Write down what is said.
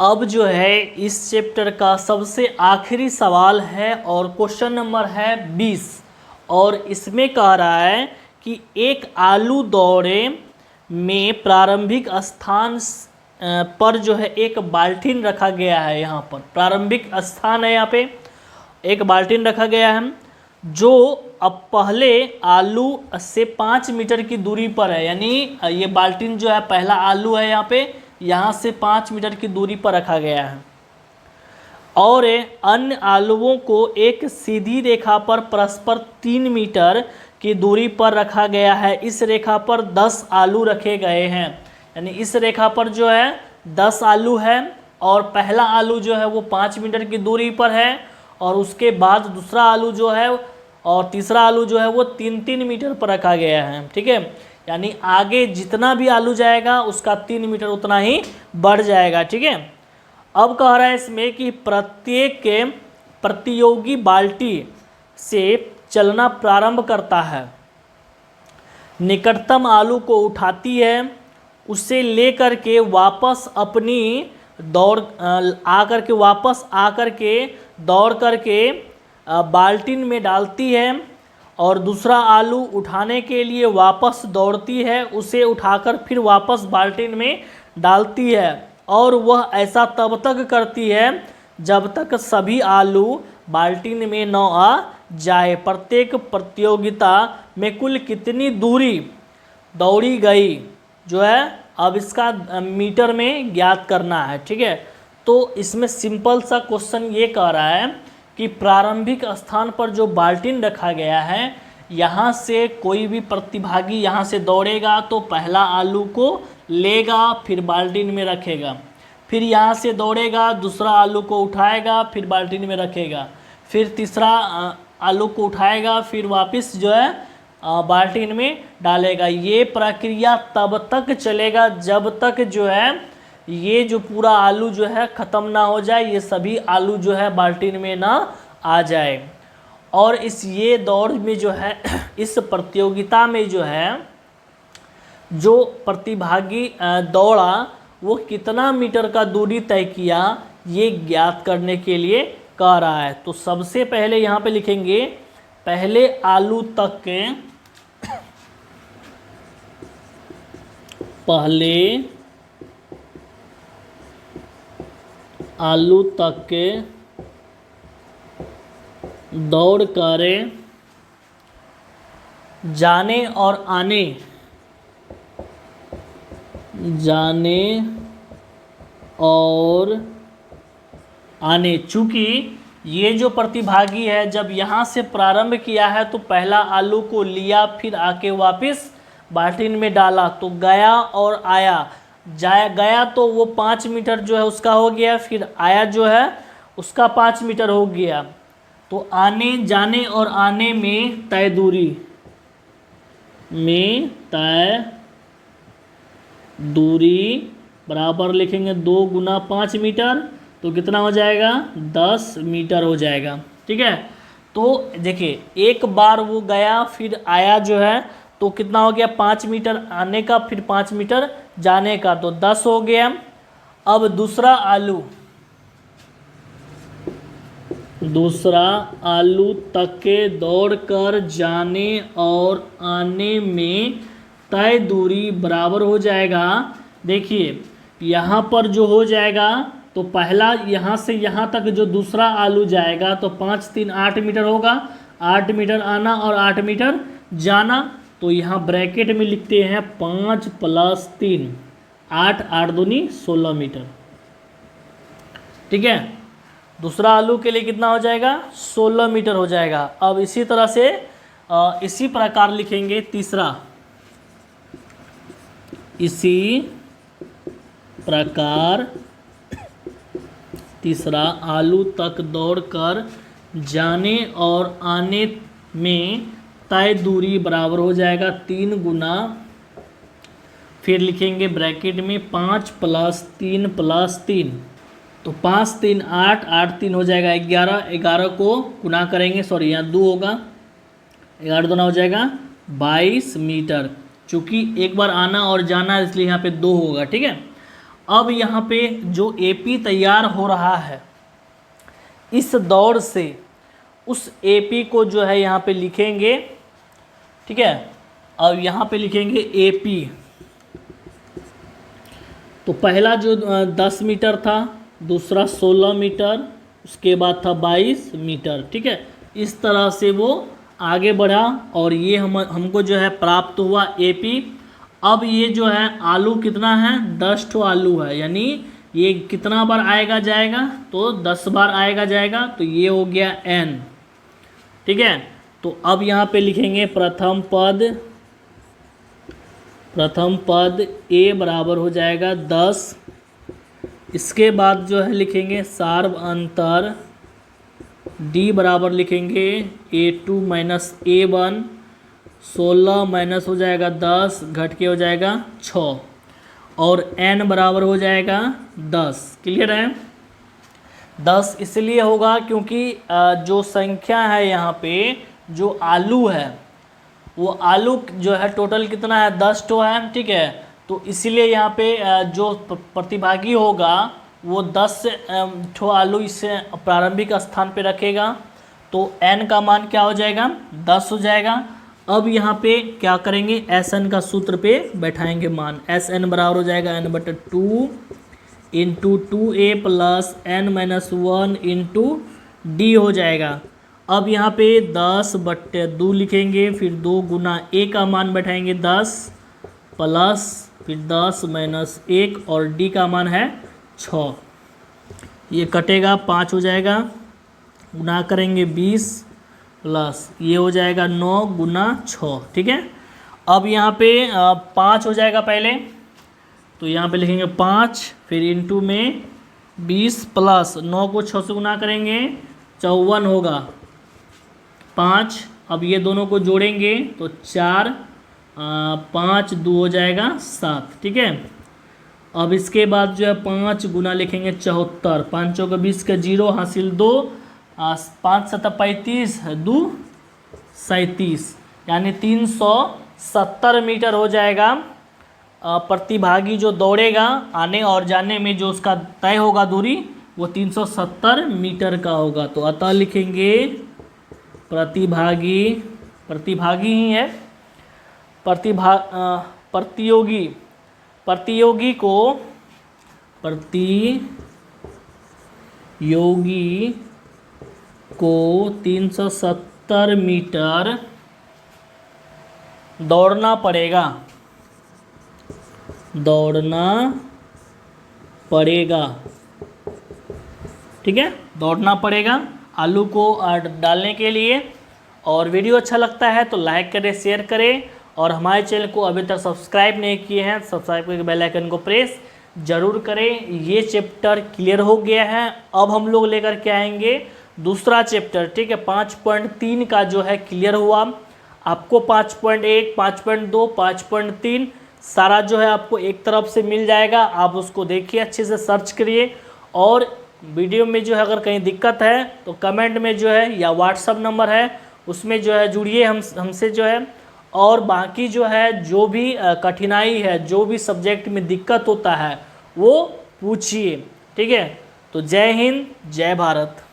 अब जो है इस चैप्टर का सबसे आखिरी सवाल है और क्वेश्चन नंबर है 20 और इसमें कह रहा है कि एक आलू दौड़े में प्रारंभिक स्थान पर जो है एक बाल्टीन रखा गया है। यहाँ पर प्रारंभिक स्थान है, यहाँ पे एक बाल्टीन रखा गया है जो अब पहले आलू से 5 मीटर की दूरी पर है। यानी ये बाल्टीन जो है पहला आलू है, यहाँ से 5 मीटर की दूरी पर रखा गया है और अन्य आलुओं को एक सीधी रेखा पर परस्पर 3 मीटर की दूरी पर रखा गया है। इस रेखा पर 10 आलू रखे गए हैं। यानी इस रेखा पर जो है 10 आलू है और पहला आलू जो है वो 5 मीटर की दूरी पर है और उसके बाद दूसरा आलू जो है और तीसरा आलू जो है वो 3-3 मीटर पर रखा गया है। ठीक है, यानी आगे जितना भी आलू जाएगा उसका 3 मीटर उतना ही बढ़ जाएगा। ठीक है, अब कह रहा है इसमें कि प्रत्येक के प्रतियोगी बाल्टी से चलना प्रारंभ करता है, निकटतम आलू को उठाती है, उसे लेकर के वापस अपनी आकर के दौड़ करके बाल्टीन में डालती है और दूसरा आलू उठाने के लिए वापस दौड़ती है, उसे उठाकर फिर वापस बाल्टीन में डालती है और वह ऐसा तब तक करती है जब तक सभी आलू बाल्टीन में न आ जाए। प्रत्येक प्रतियोगिता में कुल कितनी दूरी दौड़ी गई जो है अब इसका मीटर में ज्ञात करना है। ठीक है, तो इसमें सिंपल सा क्वेश्चन ये कह रहा है कि प्रारंभिक स्थान पर जो बाल्टीन रखा गया है, यहाँ से कोई भी प्रतिभागी यहाँ से दौड़ेगा तो पहला आलू को लेगा फिर बाल्टीन में रखेगा, फिर यहाँ से दौड़ेगा दूसरा आलू को उठाएगा फिर बाल्टीन में रखेगा, फिर तीसरा आलू को उठाएगा फिर वापस जो है बाल्टीन में डालेगा। ये प्रक्रिया तब तक चलेगा जब तक जो है ये जो पूरा आलू जो है ख़त्म ना हो जाए, ये सभी आलू जो है बाल्टीन में ना आ जाए। और ये दौड़ में जो है इस प्रतियोगिता में जो है जो प्रतिभागी दौड़ा वो कितना मीटर का दूरी तय किया ये ज्ञात करने के लिए कह रहा है। तो सबसे पहले यहाँ पे लिखेंगे पहले आलू तक के दौड़ कर जाने और आने चूँकि ये जो प्रतिभागी है जब यहाँ से प्रारंभ किया है तो पहला आलू को लिया फिर आके वापस बाल्टीन में डाला तो गया और आया, गया तो वो 5 मीटर जो है उसका हो गया, फिर आया जो है उसका 5 मीटर हो गया। तो आने जाने और आने में तय दूरी बराबर लिखेंगे 2 गुना 5 मीटर तो कितना हो जाएगा 10 मीटर हो जाएगा। ठीक है, तो देखिए एक बार वो गया फिर आया जो है तो कितना हो गया 5 मीटर आने का फिर 5 मीटर जाने का तो 10 हो गया। अब दूसरा आलू तक के दौड़ कर जाने और आने में तय दूरी बराबर हो जाएगा। देखिए यहाँ पर जो हो जाएगा तो पहला यहाँ से यहाँ तक जो दूसरा आलू जाएगा तो 5-3 8 मीटर होगा, 8 मीटर आना और 8 मीटर जाना। तो यहाँ ब्रैकेट में लिखते हैं 5 + 3 8, 8 दूनी 16 मीटर। ठीक है, दूसरा आलू के लिए कितना हो जाएगा 16 मीटर हो जाएगा। अब इसी तरह से इसी प्रकार लिखेंगे तीसरा आलू तक दौड़कर जाने और आने में तय दूरी बराबर हो जाएगा 3 गुना, फिर लिखेंगे ब्रैकेट में 5 + 3 + 3 तो 5 3 8, 8 3 हो जाएगा 11, 11 को गुना करेंगे, सॉरी यहाँ 2 होगा, 11 दूना हो जाएगा 22 मीटर। चूँकि एक बार आना और जाना इसलिए यहाँ पे 2 होगा। ठीक है, अब यहाँ पे जो एपी तैयार हो रहा है, इस दौर से उस एपी को जो है यहाँ पे लिखेंगे, ठीक है। अब यहाँ पे लिखेंगे एपी। तो पहला जो 10 मीटर था, दूसरा 16 मीटर, उसके बाद था 22 मीटर, ठीक है। इस तरह से वो आगे बढ़ा और ये हमको जो है प्राप्त हुआ एपी। अब ये जो है आलू कितना है, 10 ठो आलू है, यानी ये कितना बार आएगा जाएगा, तो 10 बार आएगा जाएगा, तो ये हो गया n, ठीक है। तो अब यहाँ पे लिखेंगे प्रथम पद a बराबर हो जाएगा 10। इसके बाद जो है लिखेंगे सार्व अंतर d बराबर लिखेंगे a2 माइनस a1, 16 माइनस हो जाएगा 10, घट के हो जाएगा 6, और n बराबर हो जाएगा 10। क्लियर है। 10 इसलिए होगा क्योंकि जो संख्या है यहाँ पे, जो आलू है, वो आलू जो है टोटल कितना है, 10 ठो है, ठीक है। तो इसीलिए यहाँ पे जो प्रतिभागी होगा वो 10 ठो आलू इसे प्रारंभिक स्थान पे रखेगा, तो n का मान क्या हो जाएगा, 10 हो जाएगा। अब यहाँ पे क्या करेंगे, Sn का सूत्र पे बैठाएंगे मान। Sn बराबर हो जाएगा n/2 into 2a plus n-1 into D हो जाएगा। अब यहाँ पे 10/2 लिखेंगे, फिर 2 गुना a का मान बैठाएंगे 10 प्लस फिर 10 माइनस 1 और d का मान है 6। ये कटेगा 5 हो जाएगा, गुना करेंगे 20 प्लस ये हो जाएगा 9 गुना 6, ठीक है। अब यहाँ पे 5 हो जाएगा पहले, तो यहाँ पे लिखेंगे 5, फिर इंटू में 20 प्लस 9 को 6 से गुना करेंगे 54 होगा 5। अब ये दोनों को जोड़ेंगे तो 4, 5 2 हो जाएगा 7, ठीक है। अब इसके बाद जो है 5 गुना लिखेंगे 74, 5 चौका 20 का 0 हासिल 2, 5 7 35 2 37, यानी 370 मीटर हो जाएगा। प्रतिभागी जो दौड़ेगा आने और जाने में जो उसका तय होगा दूरी, वो 370 मीटर का होगा। तो अतः लिखेंगे प्रतिभागी ही है, प्रतियोगी को 370 मीटर दौड़ना पड़ेगा, ठीक है, दौड़ना पड़ेगा आलू को डालने के लिए। और वीडियो अच्छा लगता है तो लाइक करें, शेयर करें, और हमारे चैनल को अभी तक सब्सक्राइब नहीं किए हैं, सब्सक्राइब करके बेल आइकन को प्रेस जरूर करें। ये चैप्टर क्लियर हो गया है। अब हम लोग लेकर के आएंगे दूसरा चैप्टर, ठीक है। 5.3 का जो है क्लियर हुआ, आपको 5.1, 5.2, 5.3 सारा जो है आपको एक तरफ से मिल जाएगा। आप उसको देखिए, अच्छे से सर्च करिए, और वीडियो में जो है अगर कहीं दिक्कत है तो कमेंट में जो है या व्हाट्सअप नंबर है उसमें जो है जुड़िए हमसे जो है। और बाकी जो है जो भी कठिनाई है, जो भी सब्जेक्ट में दिक्कत होता है वो पूछिए, ठीक है। तो जय हिंद, जय भारत।